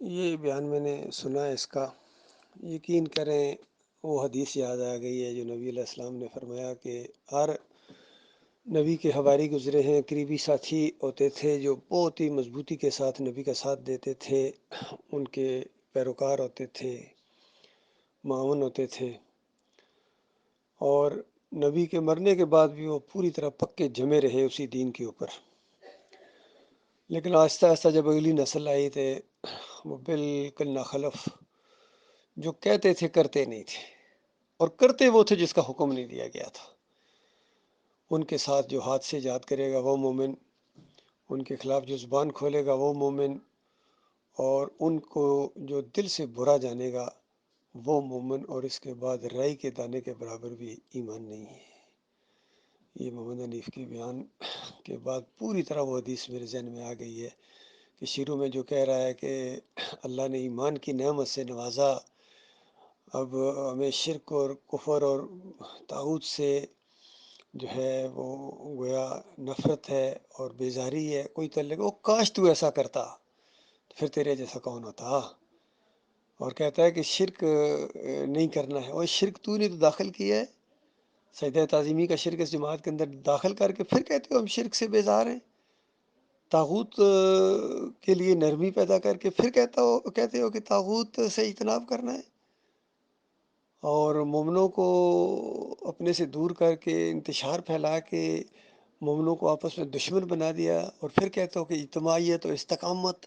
یہ بیان میں نے سنا ہے اس کا۔ یقین کریں وہ حدیث یاد آ گئی ہے جو نبی علیہ السلام نے فرمایا کہ ہر نبی کے حواری گزرے ہیں، قریبی ساتھی ہوتے تھے جو بہت ہی مضبوطی کے ساتھ نبی کا ساتھ دیتے تھے، ان کے پیروکار ہوتے تھے، معاون ہوتے تھے، اور نبی کے مرنے کے بعد بھی وہ پوری طرح پکے جمے رہے اسی دین کے اوپر۔ لیکن آہستہ آہستہ جب اگلی نسل آئی تھے وہ بالکل ناخلف، جو کہتے تھے کرتے نہیں تھے، اور کرتے وہ تھے جس کا حکم نہیں دیا گیا تھا۔ ان کے ساتھ جو ہاتھ سے ایجاد کرے گا وہ مومن، ان کے خلاف جو زبان کھولے گا وہ مومن، اور ان کو جو دل سے برا جانے گا وہ مومن، اور اس کے بعد رائی کے دانے کے برابر بھی ایمان نہیں ہے۔ یہ محمد حنیف کے بیان کے بعد پوری طرح وہ حدیث میرے ذہن میں آ گئی ہے کہ شروع میں جو کہہ رہا ہے کہ اللہ نے ایمان کی نعمت سے نوازا، اب ہمیں شرک اور کفر اور طاغوت سے جو ہے وہ گویا نفرت ہے اور بیزاری ہے، کوئی تعلق وہ کاش تو ایسا کرتا تو پھر تیرے جیسا کون ہوتا۔ اور کہتا ہے کہ شرک نہیں کرنا ہے، اور شرک تو نے تو داخل کیا ہے، سجدہ تعظیمی کا شرک اس جماعت کے اندر داخل کر کے پھر کہتے ہو ہم شرک سے بیزار ہیں، طاغوت کے لیے نرمی پیدا کر کے پھر کہتے ہو کہ طاغوت سے اجتناب کرنا ہے، اور مومنوں کو اپنے سے دور کر کے انتشار پھیلا کے مومنوں کو آپس میں دشمن بنا دیا، اور پھر کہتے ہو کہ اجتماعیت اور استقامت۔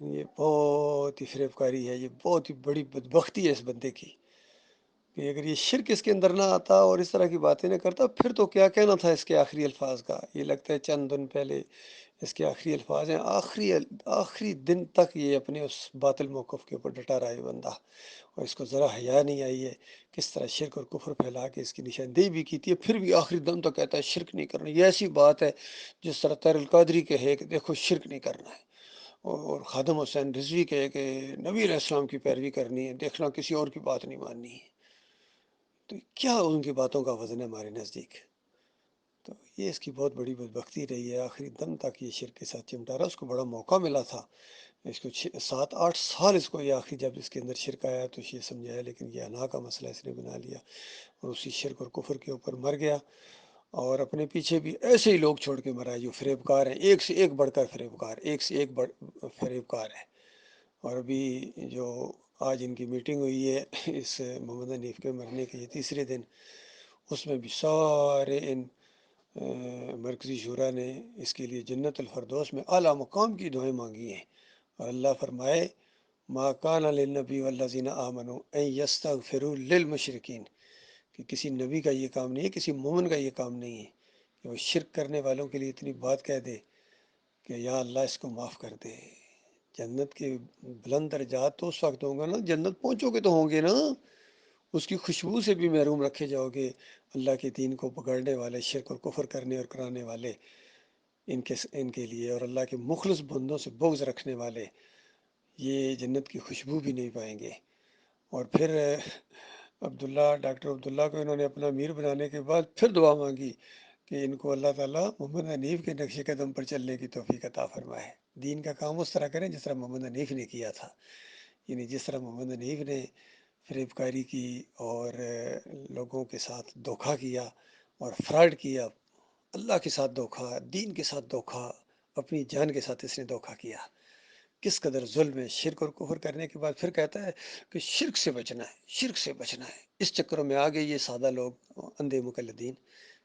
یہ بہت ہی فریب کاری ہے، یہ بہت ہی بڑی بدبختی ہے اس بندے کی کہ اگر یہ شرک اس کے اندر نہ آتا اور اس طرح کی باتیں نہ کرتا پھر تو کیا کہنا تھا اس کے آخری الفاظ کا۔ یہ لگتا ہے چند دن پہلے اس کے آخری الفاظ ہیں، آخری دن تک یہ اپنے اس باطل موقف کے اوپر ڈٹا رہا ہے بندہ، اور اس کو ذرا حیا نہیں آئی ہے کس طرح شرک اور کفر پھیلا کے اس کی نشاندہی بھی کی تھی، پھر بھی آخری دم تک کہتا ہے شرک نہیں کرنا۔ یہ ایسی بات ہے جس طرح طاہر القادری کہے کہ دیکھو شرک نہیں کرنا ہے، اور خادم حسین رضوی کہے کہ نبی علیہ السلام کی پیروی کرنی ہے، دیکھنا کسی اور کی بات نہیں ماننی ہے۔ تو کیا ان کی باتوں کا وزن ہے ہمارے نزدیک؟ تو یہ اس کی بہت بڑی بدبختی رہی ہے، آخری دم تک یہ شرک کے ساتھ چمٹا رہا۔ اس کو بڑا موقع ملا تھا، اس کو 7-8 سال اس کو یہ آخری جب اس کے اندر شرک آیا تو یہ سمجھایا، لیکن یہ انا کا مسئلہ اس نے بنا لیا اور اسی شرک اور کفر کے اوپر مر گیا، اور اپنے پیچھے بھی ایسے ہی لوگ چھوڑ کے مرا ہے جو فریب کار ہیں، ایک سے ایک بڑھ کر فریب کار، ایک سے ایک فریب کار ہے۔ اور ابھی جو آج ان کی میٹنگ ہوئی ہے اس محمد حنیف کے مرنے کے یہ تیسرے دن، اس میں بھی سارے ان مرکزی شورا نے اس کے لیے جنت الفردوس میں اعلیٰ مقام کی دعائیں مانگی ہیں، اور اللہ فرمائے ما کان للنبی والذین آمنوا ان یستغفروا للمشرکین، کہ کسی نبی کا یہ کام نہیں ہے، کسی مومن کا یہ کام نہیں ہے کہ وہ شرک کرنے والوں کے لیے اتنی بات کہہ دے کہ یا اللہ اس کو معاف کر دے۔ جنت کے بلند درجات تو اس وقت ہوں گے نا، جنت پہنچو گے تو ہوں گے نا، اس کی خوشبو سے بھی محروم رکھے جاؤ گے اللہ کے دین کو پکڑنے والے، شرک اور کفر کرنے اور کرانے والے، ان کے لیے، اور اللہ کے مخلص بندوں سے بغض رکھنے والے یہ جنت کی خوشبو بھی نہیں پائیں گے۔ اور پھر ڈاکٹر عبداللہ کو انہوں نے اپنا امیر بنانے کے بعد پھر دعا مانگی کہ ان کو اللہ تعالیٰ محمد حنیف کے نقش قدم پر چلنے کی توفیق عطا فرمائے، دین کا کام اس طرح کریں جس طرح محمد حنیف نے کیا تھا، یعنی جس طرح محمد حنیف نے فریب کاری کی اور لوگوں کے ساتھ دھوکہ کیا اور فراڈ کیا، اللہ کے ساتھ دھوکہ، دین کے ساتھ دھوکہ، اپنی جان کے ساتھ اس نے دھوکہ کیا۔ کس قدر ظلم ہے شرک اور کفر کرنے کے بعد پھر کہتا ہے کہ شرک سے بچنا ہے، شرک سے بچنا ہے۔ اس چکروں میں آگے یہ سادہ لوگ اندھے مقلدین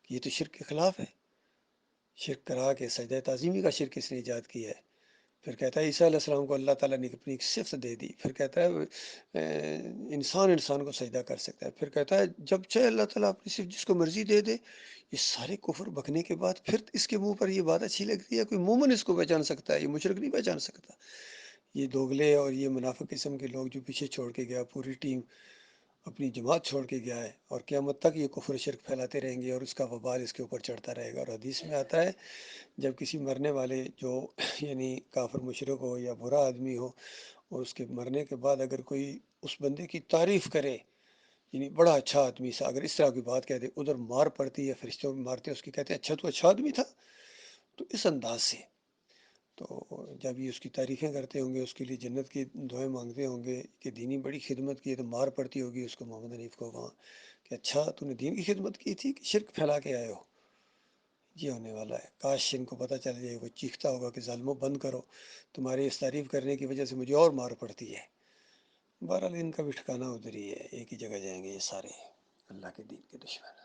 کہ یہ تو شرک کے خلاف ہے، شرک کرا کے سجدہ تعظیمی کا شرک اس نے ایجاد کیا ہے۔ پھر کہتا ہے عیسیٰ علیہ السلام کو اللہ تعالیٰ نے اپنی ایک صفت دے دی، پھر کہتا ہے انسان کو سجدہ کر سکتا ہے، پھر کہتا ہے جب چاہے اللہ تعالیٰ اپنی صفت جس کو مرضی دے دے۔ یہ سارے کفر بکنے کے بعد پھر اس کے منہ پر یہ بات اچھی لگتی ہے، کوئی مومن اس کو پہچان سکتا ہے، یہ مشرک نہیں پہچان سکتا۔ یہ دوگلے اور یہ منافق قسم کے لوگ جو پیچھے چھوڑ کے گیا، پوری ٹیم اپنی جماعت چھوڑ کے گیا ہے، اور قیامت تک یہ کفر شرک پھیلاتے رہیں گے اور اس کا وبال اس کے اوپر چڑھتا رہے گا۔ اور حدیث میں آتا ہے جب کسی مرنے والے جو یعنی کافر مشرک ہو یا برا آدمی ہو، اور اس کے مرنے کے بعد اگر کوئی اس بندے کی تعریف کرے، یعنی بڑا اچھا آدمی سا، اگر اس طرح کی بات کہہ دے، ادھر مار پڑتی ہے، فرشتوں میں مارتے ہیں اس کی، کہتے ہیں اچھا تو اچھا آدمی تھا۔ تو اس انداز سے تو جب یہ اس کی تعریفیں کرتے ہوں گے، اس کے لیے جنت کی دعائیں مانگتے ہوں گے کہ دینی بڑی خدمت کی ہے، تو مار پڑتی ہوگی اس کو محمد حنیف کو وہاں کہ اچھا تو نے دین کی خدمت کی تھی کہ شرک پھیلا کے آئے ہو. یہ ہونے والا ہے. کاش ان کو پتہ چل جائے، وہ چیختا ہوگا کہ ظالموں بند کرو، تمہاری اس تعریف کرنے کی وجہ سے مجھے اور مار پڑتی ہے. بہرحال ان کا بھی ٹھکانہ ادھر ہی ہے، ایک ہی جگہ جائیں گے یہ سارے اللہ کے دین کے دشمن.